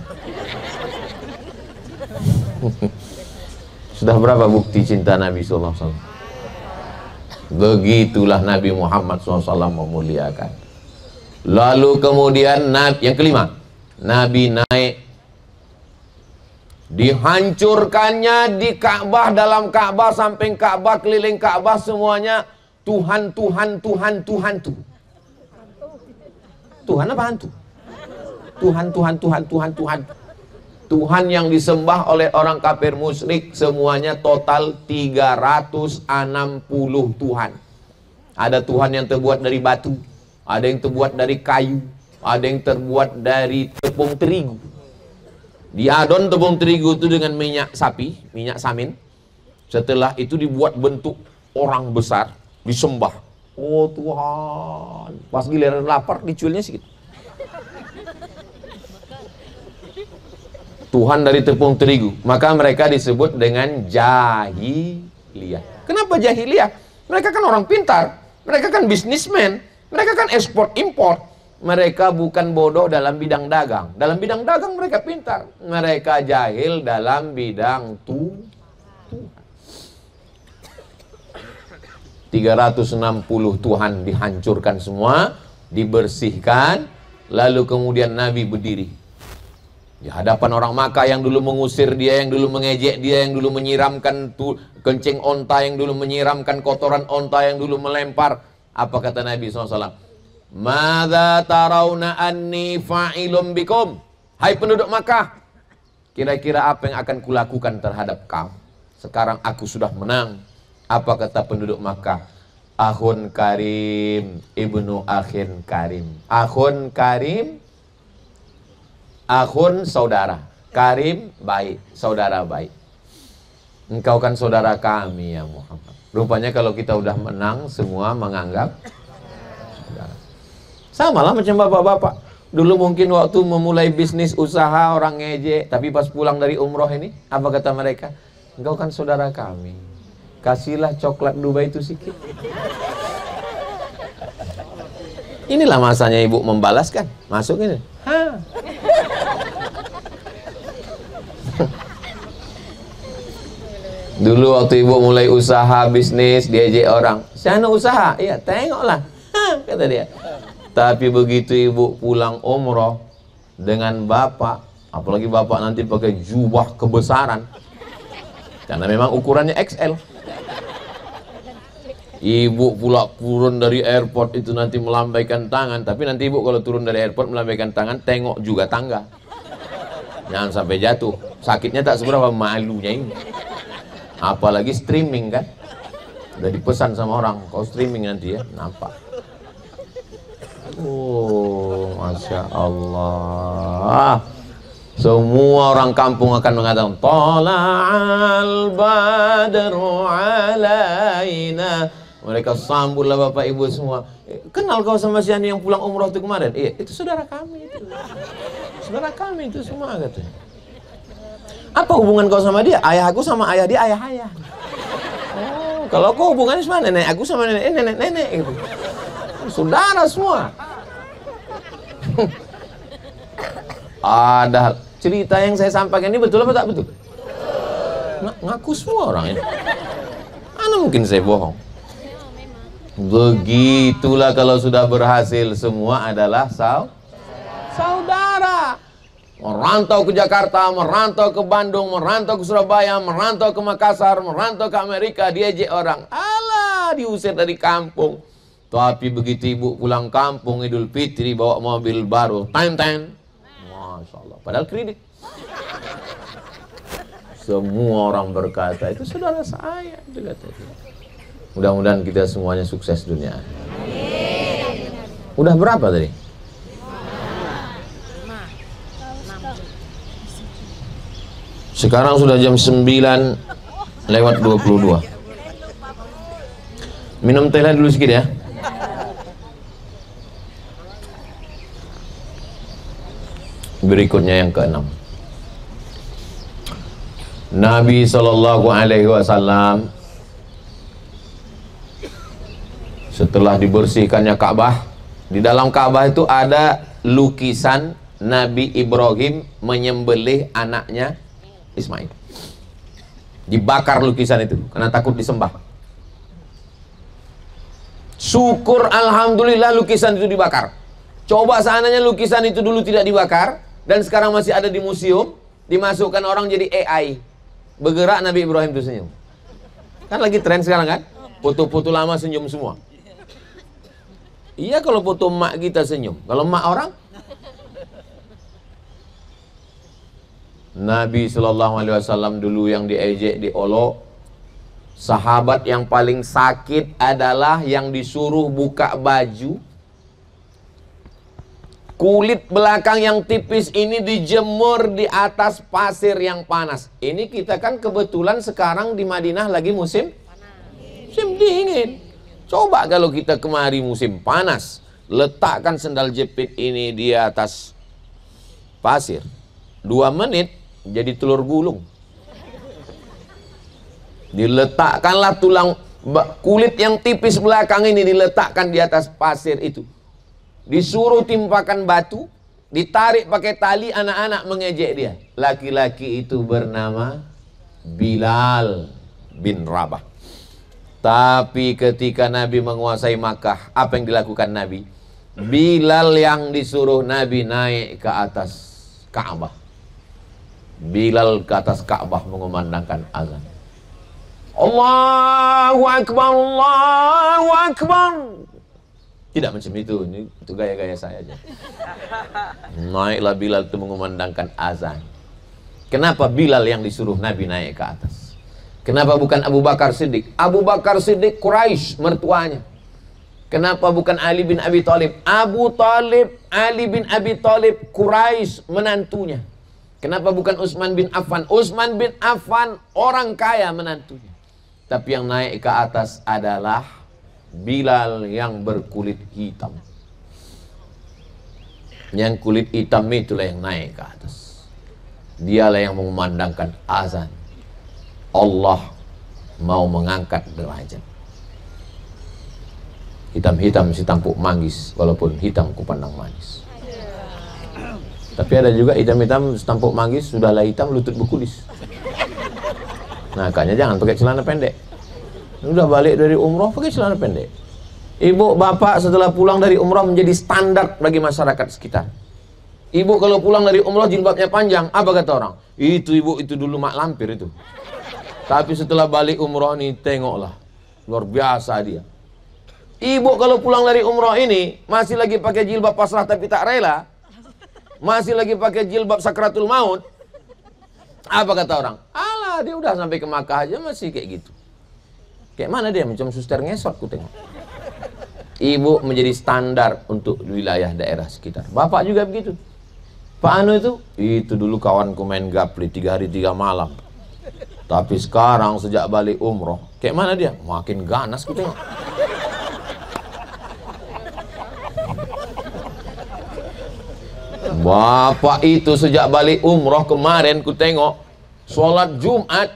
Sudah berapa bukti cinta Nabi SAW? Begitulah Nabi Muhammad SAW memuliakan. Lalu kemudian yang kelima, Nabi naik, dihancurkannya di Ka'bah, dalam Ka'bah, samping Ka'bah, keliling Ka'bah, semuanya Tuhan. Tuhan apa hantu? Tuhan. Tuhan yang disembah oleh orang kafir musyrik semuanya total 360 Tuhan. Ada Tuhan yang terbuat dari batu, ada yang terbuat dari kayu, ada yang terbuat dari tepung terigu. Diadon tepung terigu itu dengan minyak sapi, minyak samin. Setelah itu dibuat bentuk orang besar, disembah. Oh Tuhan, pas giliran lapar dicuilnya sedikit. Tuhan dari tepung terigu, maka mereka disebut dengan jahiliyah. Kenapa jahiliyah? Mereka kan orang pintar, mereka kan bisnismen, mereka kan ekspor impor. Mereka bukan bodoh dalam bidang dagang. Dalam bidang dagang mereka pintar, mereka jahil dalam bidang Tuhan. 360 Tuhan dihancurkan semua, dibersihkan, lalu kemudian Nabi berdiri di hadapan orang Makkah yang dulu mengusir dia, yang dulu mengejek dia, yang dulu menyiramkan kencing onta, yang dulu menyiramkan kotoran onta, yang dulu melempar. Apa kata Nabi SAW? Madza tarawna anni fa'ilum bikum? Hai penduduk Makkah, kira-kira apa yang akan kulakukan terhadap kamu? Sekarang aku sudah menang. Apa kata penduduk Makkah? Akhun karim, ibnu akhin karim. Akhun karim, akhun saudara. Karim baik, saudara baik. Engkau kan saudara kami ya Muhammad. Rupanya kalau kita udah menang, semua menganggap saudara. Sama lah macam bapak-bapak. Dulu mungkin waktu memulai bisnis usaha orang ngejek, tapi pas pulang dari umroh ini, apa kata mereka? Engkau kan saudara kami. Kasihlah coklat Dubai itu sedikit. Inilah masanya ibu membalaskan. Masuk ini. Dulu waktu ibu mulai usaha bisnis, diajak orang. Sana usaha? Iya, tengoklah. Kata dia. Tapi begitu ibu pulang umroh dengan bapak, apalagi bapak nanti pakai jubah kebesaran, karena memang ukurannya XL. Ibu pula turun dari airport itu nanti melambaikan tangan. Tapi nanti ibu kalau turun dari airport melambaikan tangan, tengok juga tangga. Jangan sampai jatuh. Sakitnya tak seberapa, malunya ini. Apalagi streaming kan. Udah dipesan sama orang, kau streaming nanti ya, nampak. Oh, Masya Allah. Semua orang kampung akan mengatakan Tala'al badru alaina. Mereka sambutlah bapak ibu semua. Kenal kau sama si Ani yang pulang umroh itu kemarin? Iya, itu saudara kami itu. Saudara kami itu semua katanya. Apa hubungan kau sama dia? Ayah aku sama ayah dia ayah-ayah. Oh, kalau kau hubungannya sama nenek aku sama nenek gitu. Saudara semua. Ada cerita yang saya sampaikan ini betul apa tak betul? Ngaku semua orang ini. Mana mungkin saya bohong? Begitulah kalau sudah berhasil, semua adalah saudara. Merantau ke Jakarta, merantau ke Bandung, merantau ke Surabaya, merantau ke Makassar, merantau ke Amerika, diajak orang. Alah, diusir dari kampung. Tapi begitu ibu pulang kampung Idul Fitri bawa mobil baru, time. Masya Allah, padahal kredit. Semua orang berkata, itu saudara saya. Mudah-mudahan kita semuanya sukses dunia. Udah berapa tadi? Sekarang sudah jam 9:22. Minum teh dulu sedikit ya. Berikutnya yang keenam. Nabi SAW setelah dibersihkannya Ka'bah, di dalam Ka'bah itu ada lukisan Nabi Ibrahim menyembelih anaknya Ismail. Dibakar lukisan itu karena takut disembah. Syukur alhamdulillah lukisan itu dibakar. Coba seandainya lukisan itu dulu tidak dibakar dan sekarang masih ada di museum, dimasukkan orang jadi AI. Bergerak Nabi Ibrahim itu senyum. Kan lagi tren sekarang kan? Foto-foto lama senyum semua. Iya kalau foto emak kita senyum. Kalau emak orang, Nabi SAW dulu yang diejek, diolok. Sahabat yang paling sakit adalah yang disuruh buka baju. Kulit belakang yang tipis ini dijemur di atas pasir yang panas. Ini kita kan kebetulan sekarang di Madinah lagi musim dingin. Coba kalau kita kemari musim panas, letakkan sendal jepit ini di atas pasir. 2 menit jadi telur gulung. Diletakkanlah kulit yang tipis belakang ini diletakkan di atas pasir itu. Disuruh timpakan batu, ditarik pakai tali, anak-anak mengejek dia. Laki-laki itu bernama Bilal bin Rabah. Tapi ketika Nabi menguasai Makkah, apa yang dilakukan Nabi? Bilal yang disuruh Nabi naik ke atas Ka'bah. Bilal ke atas Ka'bah mengumandangkan azan. Allahu Akbar, Allahu Akbar. Tidak macam itu gaya-gaya saya aja. Naiklah Bilal itu mengumandangkan azan. Kenapa Bilal yang disuruh Nabi naik ke atas? Kenapa bukan Abu Bakar Siddiq? Abu Bakar Siddiq Quraisy mertuanya. Kenapa bukan Ali bin Abi Thalib? Abu Thalib, Ali bin Abi Thalib Quraisy menantunya. Kenapa bukan Utsman bin Affan? Utsman bin Affan orang kaya menantunya. Tapi yang naik ke atas adalah Bilal yang berkulit hitam. Yang kulit hitam itulah yang naik ke atas. Dialah yang mengumandangkan azan. Allah mau mengangkat derajat. Hitam-hitam si tampuk manggis, walaupun hitam kupandang manis. Tapi ada juga hitam-hitam tampuk manggis, sudahlah hitam lutut berkulis. Nah, makanya jangan pakai celana pendek. Udah balik dari umroh pakai celana pendek. Ibu bapak setelah pulang dari umroh menjadi standar bagi masyarakat sekitar. Ibu kalau pulang dari umroh jilbabnya panjang, apa kata orang? Itu ibu itu dulu mak lampir itu. Tapi setelah balik umroh nih, tengoklah, luar biasa dia. Ibu kalau pulang dari umroh ini masih lagi pakai jilbab pasrah tapi tak rela, masih lagi pakai jilbab sakratul maut. Apa kata orang? Alah, dia udah sampai ke Makkah aja masih kayak gitu. Kayak mana dia? Macam suster ngesot ku tengok. Ibu menjadi standar untuk wilayah daerah sekitar. Bapak juga begitu. Pak Anu itu dulu kawanku main gapli 3 hari 3 malam. Tapi sekarang sejak balik umroh, kayak mana dia? Makin ganas ku tengok. Bapak itu sejak balik umroh kemarin ku tengok, sholat Jumat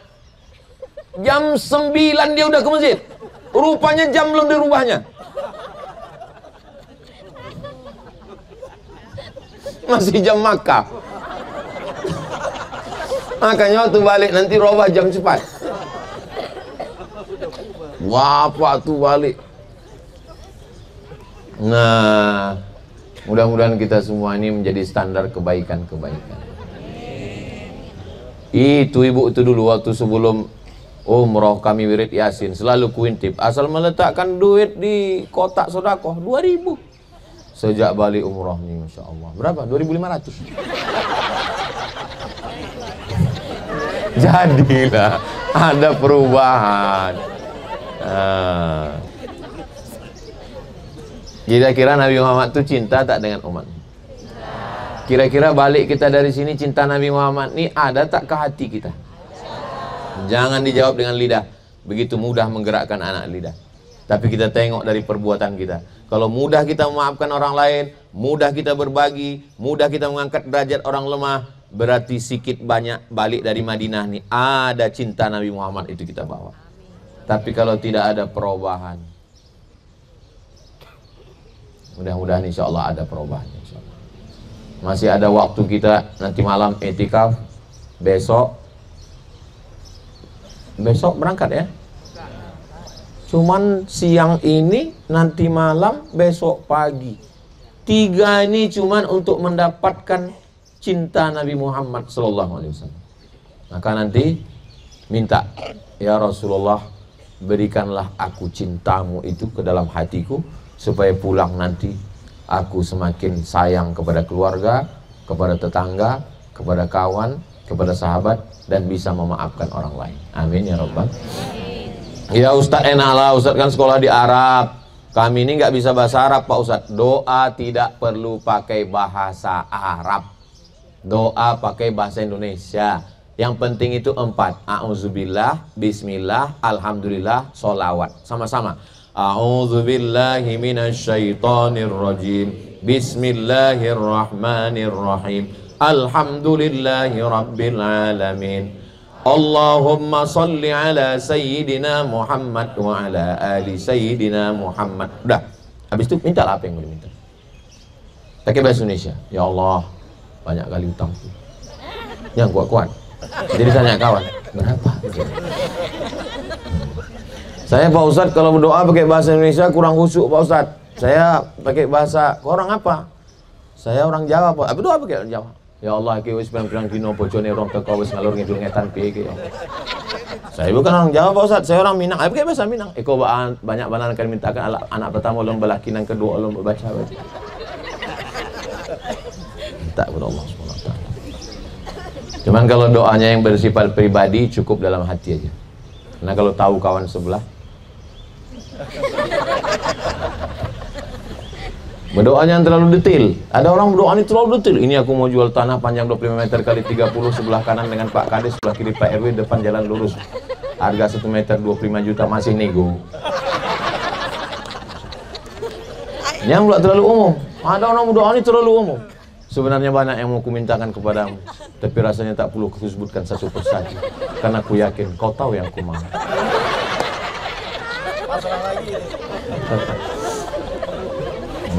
jam 9 dia udah ke masjid. Rupanya jam belum dirubahnya. Masih jam Makkah. Makanya waktu balik nanti robah jam cepat. Bapak tuh balik. Nah, mudah-mudahan kita semua ini menjadi standar kebaikan-kebaikan. Itu ibu itu dulu waktu sebelum umroh kami wirid Yasin selalu kuintip asal meletakkan duit di kotak sedekah 2.000. Sejak balik umroh nih, Masya Allah. Berapa? 2.500. Jadilah ada perubahan. Kira-kira Nabi Muhammad itu cinta tak dengan umat? Kira-kira balik kita dari sini cinta Nabi Muhammad ini ada tak ke hati kita? Jangan dijawab dengan lidah. Begitu mudah menggerakkan anak lidah. Tapi kita tengok dari perbuatan kita. Kalau mudah kita memaafkan orang lain, mudah kita berbagi, mudah kita mengangkat derajat orang lemah, berarti sikit banyak balik dari Madinah nih ada cinta Nabi Muhammad itu kita bawa. Tapi kalau tidak ada perubahan, mudah-mudahan insya Allah ada perubahan. Insya Allah. Masih ada waktu kita nanti malam etikaf. Besok berangkat ya. Cuman siang ini, nanti malam, besok pagi. 3 ini cuman untuk mendapatkan cinta Nabi Muhammad SAW. Maka nanti minta, ya Rasulullah, berikanlah aku cintamu itu ke dalam hatiku, supaya pulang nanti aku semakin sayang kepada keluarga, kepada tetangga, kepada kawan, kepada sahabat, dan bisa memaafkan orang lain. Amin ya Rabbal. Ya Ustadz enak lah, Ustadz kan sekolah di Arab. Kami ini nggak bisa bahasa Arab Pak Ustadz. Doa tidak perlu pakai bahasa Arab. Doa pakai bahasa Indonesia. Yang penting itu 4. A'udzubillah, bismillah, alhamdulillah, sholawat. Sama-sama. A'udzubillahi minasyaitonirrajim. Bismillahirrahmanirrahim. Alhamdulillahi rabbil alamin. Allahumma salli ala Sayyidina Muhammad wa ala ali Sayyidina Muhammad. Udah, habis itu mintalah apa yang mau diminta. Pakai bahasa Indonesia. Ya Allah, banyak kali utang. Yang kuat-kuat. Jadi tanya kawan, berapa? Saya Pak Ustadz kalau berdoa pakai bahasa Indonesia kurang khusyuk Pak Ustadz. Saya pakai bahasa orang apa? Saya orang Jawa Pak. Berdoa pakai orang Jawa. Ya Allah, ki wis pirang-pirang dino bojone rong teko wis ngalur ngidul ngetan piye iki ya. Saya bukan orang Jawa Pak Ustadz, saya orang Minang. Pakai bahasa Minang. Eko banyak banan akan mintakan anak pertama ulun belaki, yang kedua ulun baca. Minta kepada Allah SWT. Cuman kalau doanya yang bersifat pribadi cukup dalam hati aja. Karena kalau tahu kawan sebelah, berdoanya yang terlalu detail. Ada orang berdoa ini terlalu detail. Ini aku mau jual tanah panjang 25 meter kali 30, sebelah kanan dengan Pak Kades, sebelah kiri Pak RW, depan jalan lurus. Harga 1 meter 25 juta, masih nego. Yang pula terlalu umum. Ada orang berdoa ini terlalu umum. Sebenarnya banyak yang mau kumintakan kepadamu, tapi rasanya tak perlu aku sebutkan satu persatu, karena aku yakin kau tahu yang aku mau.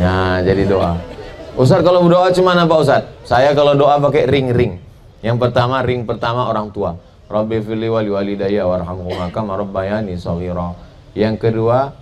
Nah, jadi doa. Ustaz kalau berdoa cuman apa Ustaz? Saya kalau doa pakai ring-ring. Yang pertama, ring pertama orang tua. Rabbi fili wali walidayya warhamhuma kama rabbayani shaghira. Yang kedua,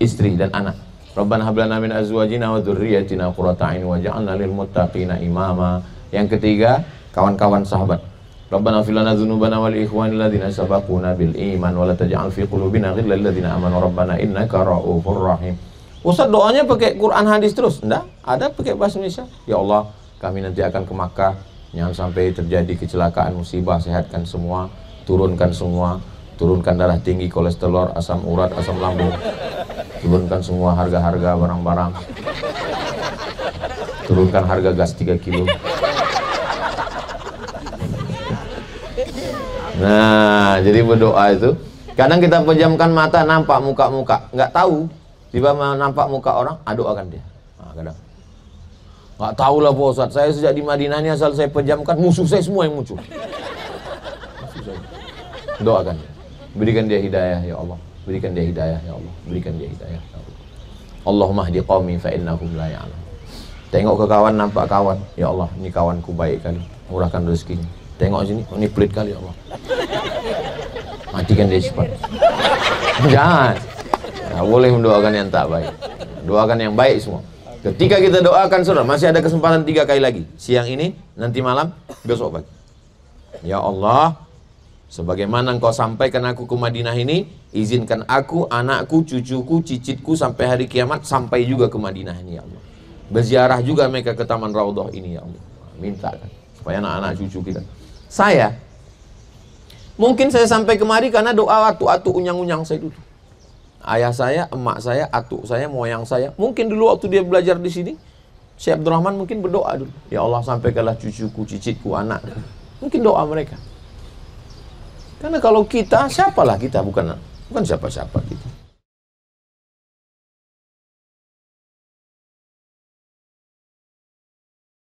istri dan anak. Rabbana hab lana min azwajina wa dzurriyyatina qurrata a'yun waj'alna lil muttaqina imama. Yang ketiga, kawan-kawan sahabat. Rabbana fil lana dzunubana wal ikhwanil ladzina sabaquna bil iman wa la taj'al fi qulubina ghillal ladzina amanu rabbana innaka ra'ufur rahim. Ustaz doanya pakai Quran hadis terus? Enggak, ada pakai bahasa Indonesia. Ya Allah, kami nanti akan ke Makkah, jangan sampai terjadi kecelakaan, musibah, sehatkan semua, turunkan semua, turunkan darah tinggi, kolesterol, asam urat, asam lambung, turunkan semua harga-harga barang-barang, turunkan harga gas 3 kilo. Nah, jadi berdoa itu kadang kita pejamkan mata, nampak muka-muka, nggak tahu, tiba-tiba nampak muka orang, doakan dia. Nah, kadang nggak tahu lah Pak Ustadz, saya sejak di Madinah ini asal saya pejamkan, musuh saya semua yang muncul. Doakan dia, berikan dia hidayah ya Allah, berikan dia hidayah ya Allah, berikan dia hidayah ya Allah. Allahumma hdi qaumi fa innahum la ya'lamun. Tengok ke kawan, nampak kawan, ya Allah ini kawanku baik kali, murahkan rezekinya. Tengok sini, ini pelit kali ya Allah, matikan dia cepat. Jangan. Nah, boleh mendoakan yang tak baik, doakan yang baik semua. Ketika kita doakan saudara, masih ada kesempatan 3 kali lagi, siang ini, nanti malam, besok pagi. Ya Allah, sebagaimana engkau sampaikan aku ke Madinah ini, izinkan aku, anakku, cucuku, cicitku sampai hari kiamat, sampai juga ke Madinah ini ya Allah. Berziarah juga mereka ke Taman Raudhah ini ya Allah. Minta kan, supaya anak-anak cucu kita. Saya, mungkin saya sampai kemari karena doa atu-atu unyang-unyang saya dulu. Ayah saya, emak saya, atuk saya, moyang saya. Mungkin dulu waktu dia belajar di sini, Syekh Abdurrahman mungkin berdoa dulu. Ya Allah sampaikanlah cucuku, cicitku, anak. Mungkin doa mereka. Karena kalau kita, siapalah kita, bukan siapa-siapa kita.